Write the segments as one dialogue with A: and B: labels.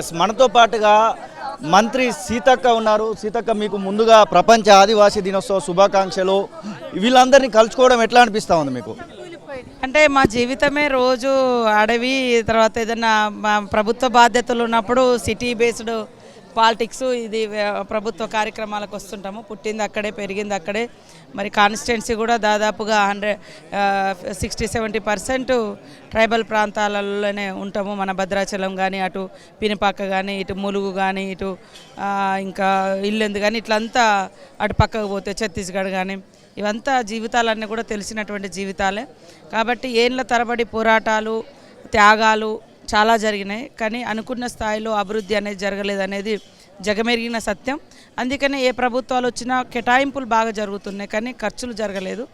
A: Yes మనతో పాటుగా మంత్రి సీతక్క ఉన్నారు. సీతక్క, మీకు ముందుగా ప్రపంచ ఆదివాసీ దినోత్సవ శుభాకాంక్షలు. వీళ్ళందరినీ కలుసుకోవడం ఎట్లా అనిపిస్తూ ఉంది మీకు?
B: అంటే మా జీవితమే రోజు అడవి, తర్వాత ఏదైనా మా ప్రభుత్వ బాధ్యతలు ఉన్నప్పుడు సిటీ బేస్డ్ పాలిటిక్స్, ఇది ప్రభుత్వ కార్యక్రమాలకు వస్తుంటాము. పుట్టింది అక్కడే, పెరిగింది అక్కడే. మరి కాన్స్టిట్యున్సీ కూడా దాదాపుగా 60-70% ట్రైబల్ ప్రాంతాలలోనే ఉంటాము. మన భద్రాచలం కానీ, అటు పినపాక కానీ, ఇటు ములుగు కానీ, ఇటు ఇంకా ఇల్లెందు కానీ, ఇట్లంతా అటు పక్కకు పోతే ఛత్తీస్గఢ్ కానీ, ఇవంతా జీవితాలన్నీ కూడా తెలిసినటువంటి జీవితాలే. కాబట్టి ఏళ్ళ తరబడి పోరాటాలు, త్యాగాలు చాలా జరిగినాయి. కానీ అనుకున్న స్థాయిలో అభివృద్ధి అనేది జరగలేదనేది జగమెరిగిన సత్యం. అందుకనే ఏ ప్రభుత్వాలు వచ్చినా కేటాయింపులు బాగా జరుగుతున్నాయి, కానీ ఖర్చులు జరగలేదు.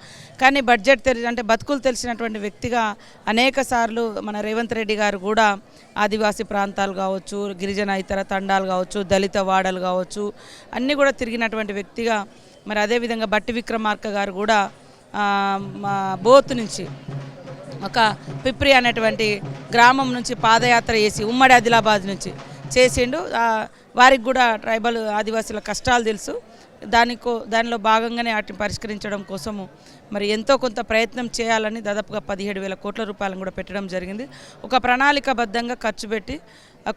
B: కానీ బడ్జెట్ అంటే బతుకులు తెలిసినటువంటి వ్యక్తిగా అనేక సార్లు మన రేవంత్ రెడ్డి గారు కూడా ఆదివాసీ ప్రాంతాలు కావచ్చు, గిరిజన ఇతర తండాలు కావచ్చు, దళిత వాడలు కావచ్చు, అన్నీ కూడా తిరిగినటువంటి వ్యక్తిగా, మరి అదేవిధంగా బట్టి విక్రమార్క గారు కూడా బోత్ నుంచి ఒక పిప్రి అనేటువంటి గ్రామం నుంచి పాదయాత్ర చేసి ఉమ్మడి ఆదిలాబాద్ నుంచి చేసిండు. వారికి కూడా ట్రైబల్ ఆదివాసీల కష్టాలు తెలుసు. దానిలో భాగంగానే వాటిని పరిష్కరించడం కోసము మరి ఎంతో కొంత ప్రయత్నం చేయాలని దాదాపుగా 17,000 కోట్ల రూపాయలను కూడా పెట్టడం జరిగింది. ఒక ప్రణాళికాబద్ధంగా ఖర్చు పెట్టి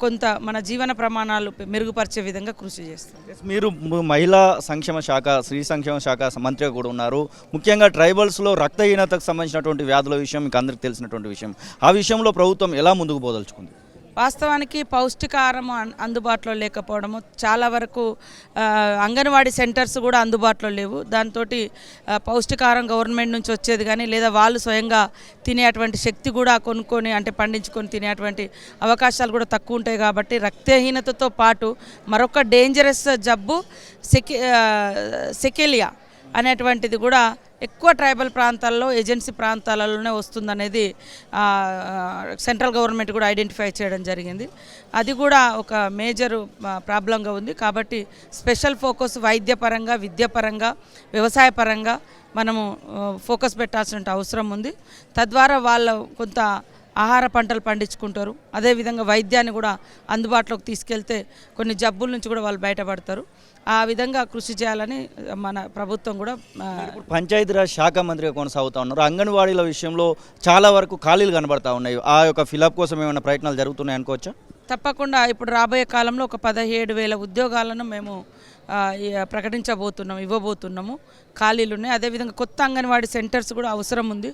B: కొంత మన జీవన ప్రమాణాలు మెరుగుపరిచే విధంగా కృషి చేస్తారు.
A: మీరు మహిళా సంక్షేమ శాఖ, స్త్రీ సంక్షేమ శాఖ మంత్రిగా కూడా ఉన్నారు. ముఖ్యంగా ట్రైబల్స్లో రక్తహీనతకు సంబంధించినటువంటి వ్యాధుల విషయం మీకు అందరికీ తెలిసినటువంటి విషయం. ఆ విషయంలో ప్రభుత్వం ఎలా ముందుకు పోదలుచుకుంది?
B: వాస్తవానికి పౌష్టికాహారము అందుబాటులో లేకపోవడము, చాలా వరకు అంగన్వాడీ సెంటర్స్ కూడా అందుబాటులో లేవు. దాంతో పౌష్టికాహారం గవర్నమెంట్ నుంచి వచ్చేది కానీ, లేదా వాళ్ళు స్వయంగా తినేటువంటి శక్తి కూడా కొనుక్కొని, అంటే పండించుకొని తినేటువంటి అవకాశాలు కూడా తక్కువ ఉంటాయి. కాబట్టి రక్తహీనతతో పాటు మరొక డేంజరస్ జబ్బు సెకెలియా అనేటువంటిది కూడా ఎక్కువ ట్రైబల్ ప్రాంతాల్లో, ఏజెన్సీ ప్రాంతాలలోనే వస్తుందనేది సెంట్రల్ గవర్నమెంట్ కూడా ఐడెంటిఫై చేయడం జరిగింది. అది కూడా ఒక మేజర్ ప్రాబ్లంగా ఉంది. కాబట్టి స్పెషల్ ఫోకస్ వైద్యపరంగా, విద్యాపరంగా, వ్యవసాయపరంగా మనము ఫోకస్ పెట్టాల్సిన అవసరం ఉంది. తద్వారా వాళ్ళ కొంత ఆహార పంటలు పండించుకుంటారు. అదేవిధంగా వైద్యాన్ని కూడా అందుబాటులోకి తీసుకెళ్తే కొన్ని జబ్బుల నుంచి కూడా వాళ్ళు బయటపడతారు. ఆ విధంగా కృషి చేయాలని మన ప్రభుత్వం కూడా.
A: పంచాయతీరాజ్ శాఖ మంత్రిగా కొనసాగుతూ ఉన్నారు. అంగన్వాడీల విషయంలో చాలా వరకు ఖాళీలు కనబడతా ఉన్నాయి. ఆ యొక్క ఫిలప్ కోసం ఏమైనా ప్రయత్నాలు జరుగుతున్నాయి అనుకోవచ్చా?
B: తప్పకుండా. ఇప్పుడు రాబోయే కాలంలో ఒక 17,000 ఉద్యోగాలను మేము ప్రకటించబోతున్నాము, ఇవ్వబోతున్నాము. ఖాళీలు ఉన్నాయి. అదేవిధంగా కొత్త అంగన్వాడీ సెంటర్స్ కూడా అవసరం ఉంది.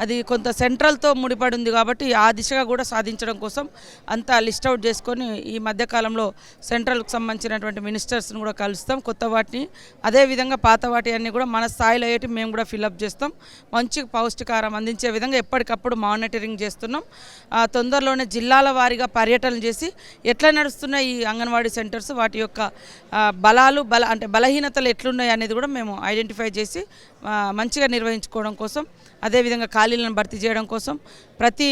B: అది కొంత సెంట్రల్తో ముడిపడి ఉంది కాబట్టి ఆ దిశగా కూడా సాధించడం కోసం అంతా లిస్ట్ అవుట్ చేసుకొని ఈ మధ్యకాలంలో సెంట్రల్కి సంబంధించినటువంటి మినిస్టర్స్ని కూడా కలుస్తాం, కొత్త వాటిని. అదేవిధంగా పాత వాటి అన్నీ కూడా మన స్థాయిలో అయ్యేటి మేము కూడా ఫిలప్ చేస్తాం. మంచి పౌష్టికాహారం అందించే విధంగా ఎప్పటికప్పుడు మానిటరింగ్ చేస్తున్నాం. తొందరలోనే జిల్లాల వారీగా పర్యటనలు చేసి ఎట్లా నడుస్తున్నాయి ఈ అంగన్వాడీ సెంటర్స్, వాటి యొక్క బలాలు అంటే బలహీనతలు ఎట్లున్నాయి అనేది కూడా మేము ఐడెంటిఫై చేసి మంచిగా నిర్వహించుకోవడం కోసం, అదేవిధంగా ఖాళీలను భర్తీ చేయడం కోసం ప్రతి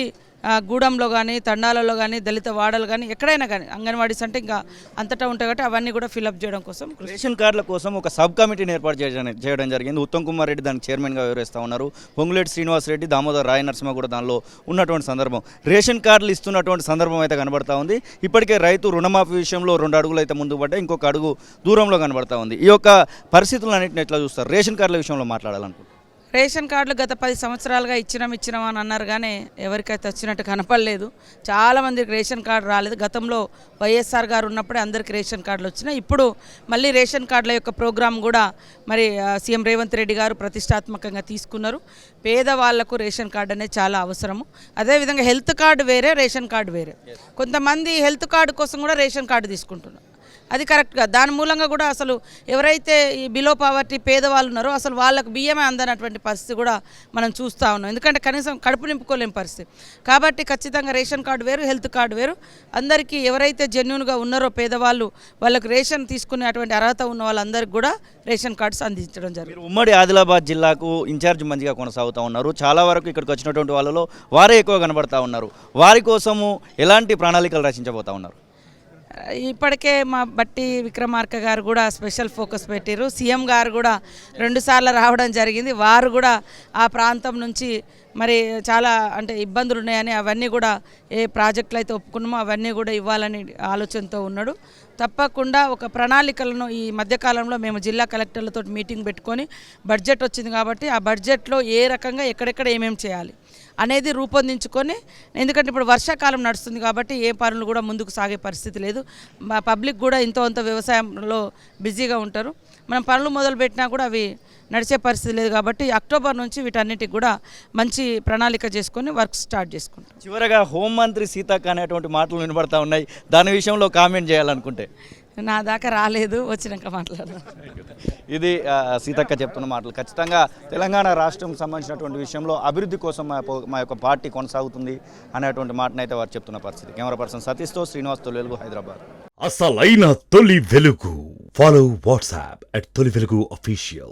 B: గూడెంలో కానీ, తండాలలో కానీ, దళిత వాడలు కానీ, ఎక్కడైనా కానీ అంగన్వాడీస్ అంటే ఇంకా అంతటా ఉంటాయి కాబట్టి అవన్నీ కూడా ఫిలప్ చేయడం కోసం.
A: రేషన్ కార్డుల కోసం ఒక సబ్ కమిటీని ఏర్పాటు చేయడం జరిగింది. ఉత్తమ్ కుమార్ రెడ్డి దానికి చైర్మన్గా వ్యవహరిస్తూ ఉన్నారు. పొంగులేటి శ్రీనివాస్ రెడ్డి, దామోదర్ రాయ నరసింహ కూడా దానిలో ఉన్నటువంటి సందర్భం. రేషన్ కార్డులు ఇస్తున్నటువంటి సందర్భం అయితే కనబడతా ఉంది. ఇప్పటికే రైతు రుణమాఫీ విషయంలో 2 అడుగులు అయితే ముందుకు పడ్డాయి, ఇంకొక అడుగు దూరంలో కనబడతా ఉంది. ఈ యొక్క పరిస్థితులన్నింటినీ ఎట్లా చూస్తారు? రేషన్ కార్డుల విషయంలో మాట్లాడాలనుకుంటున్నారు.
B: రేషన్ కార్డులు గత 10 సంవత్సరాలుగా ఇచ్చినాం అని అన్నారు, కానీ ఎవరికైతే వచ్చినట్టు కనపడలేదు. చాలామందికి రేషన్ కార్డు రాలేదు. గతంలో వైఎస్ఆర్ గారు ఉన్నప్పుడే అందరికీ రేషన్ కార్డులు వచ్చినాయి. ఇప్పుడు మళ్ళీ రేషన్ కార్డుల యొక్క ప్రోగ్రాం కూడా మరి సీఎం రేవంత్ రెడ్డి గారు ప్రతిష్టాత్మకంగా తీసుకున్నారు. పేదవాళ్లకు రేషన్ కార్డు అనేది చాలా అవసరము. అదేవిధంగా హెల్త్ కార్డు వేరే, రేషన్ కార్డు వేరే. కొంతమంది హెల్త్ కార్డు కోసం కూడా రేషన్ కార్డు తీసుకుంటున్నారు. అది కరెక్ట్గా దాని మూలంగా కూడా అసలు ఎవరైతే ఈ బిలో పావర్టీ పేదవాళ్ళు ఉన్నారో అసలు వాళ్ళకు బియ్యమే అందనటువంటి పరిస్థితి కూడా మనం చూస్తూ ఉన్నాం. ఎందుకంటే కనీసం కడుపు నింపుకోలేని పరిస్థితి. కాబట్టి ఖచ్చితంగా రేషన్ కార్డు వేరు, హెల్త్ కార్డు వేరు. అందరికీ ఎవరైతే జెన్యూన్గా ఉన్నారో పేదవాళ్ళు, వాళ్ళకు రేషన్ తీసుకునేటువంటి అర్హత ఉన్న వాళ్ళందరికీ కూడా రేషన్ కార్డ్స్ అందించడం జరుగుతుంది.
A: ఉమ్మడి ఆదిలాబాద్ జిల్లాకు ఇన్ఛార్జ్ మంత్రిగా కొనసాగుతూ ఉన్నారు. చాలా వరకు ఇక్కడికి వచ్చినటువంటి వాళ్ళలో వారే ఎక్కువ కనబడతా ఉన్నారు. వారి కోసము ఎలాంటి ప్రణాళికలు రచించబోతా ఉన్నారు?
B: ఇప్పటికే మా బట్టి విక్రమార్క గారు కూడా స్పెషల్ ఫోకస్ పెట్టారు. సీఎం గారు కూడా 2 సార్లు రావడం జరిగింది. వారు కూడా ఆ ప్రాంతం నుంచి మరి చాలా అంటే ఇబ్బందులు ఉన్నాయని అవన్నీ కూడా ఏ ప్రాజెక్టులు అయితే ఒప్పుకున్నామో అవన్నీ కూడా ఇవ్వాలని ఆలోచనతో ఉన్నాడు. తప్పకుండా ఒక ప్రణాళికలను ఈ మధ్యకాలంలో మేము జిల్లా కలెక్టర్లతో మీటింగ్ పెట్టుకొని బడ్జెట్ వచ్చింది కాబట్టి ఆ బడ్జెట్లో ఏ రకంగా ఎక్కడెక్కడ ఏమేమి చేయాలి అనేది రూపొందించుకొని, ఎందుకంటే ఇప్పుడు వర్షాకాలం నడుస్తుంది కాబట్టి ఏ పనులు కూడా ముందుకు సాగే పరిస్థితి లేదు. మా పబ్లిక్ కూడా ఇంతో అంత వ్యవసాయంలో బిజీగా ఉంటారు. మనం పనులు మొదలుపెట్టినా కూడా అవి నడిచే పరిస్థితి లేదు కాబట్టి అక్టోబర్ నుంచి వీటన్నిటికి కూడా మంచి ప్రణాళిక చేసుకొని వర్క్ స్టార్ట్ చేసుకుంటాం.
A: చివరగా హోంమంత్రి సీతక్క అనేటువంటి మాటలు వినబడతా ఉన్నాయి. దాని విషయంలో కామెంట్ చేయాలనుకుంటే
B: నా దాకా రాలేదు, వచ్చినాక మాట్లాడదాం.
A: ఇది సీతక్క చెప్తున్న మాటలు. ఖచ్చితంగా తెలంగాణ రాష్ట్రం సంబంధించినటువంటి విషయంలో అభివృద్ధి కోసం మా యొక్క పార్టీ కొనసాగుతుంది అనేటువంటి మాటనైతే వారు చెప్తున్న పరిస్థితి. కెమెరా పర్సన్ సతీష్తో శ్రీనివాస్, తొలి వెలుగు, హైదరాబాద్.
C: అసలైన తొలి వెలుగు. ఫాలో వాట్సాప్ @తొలి వెలుగు official.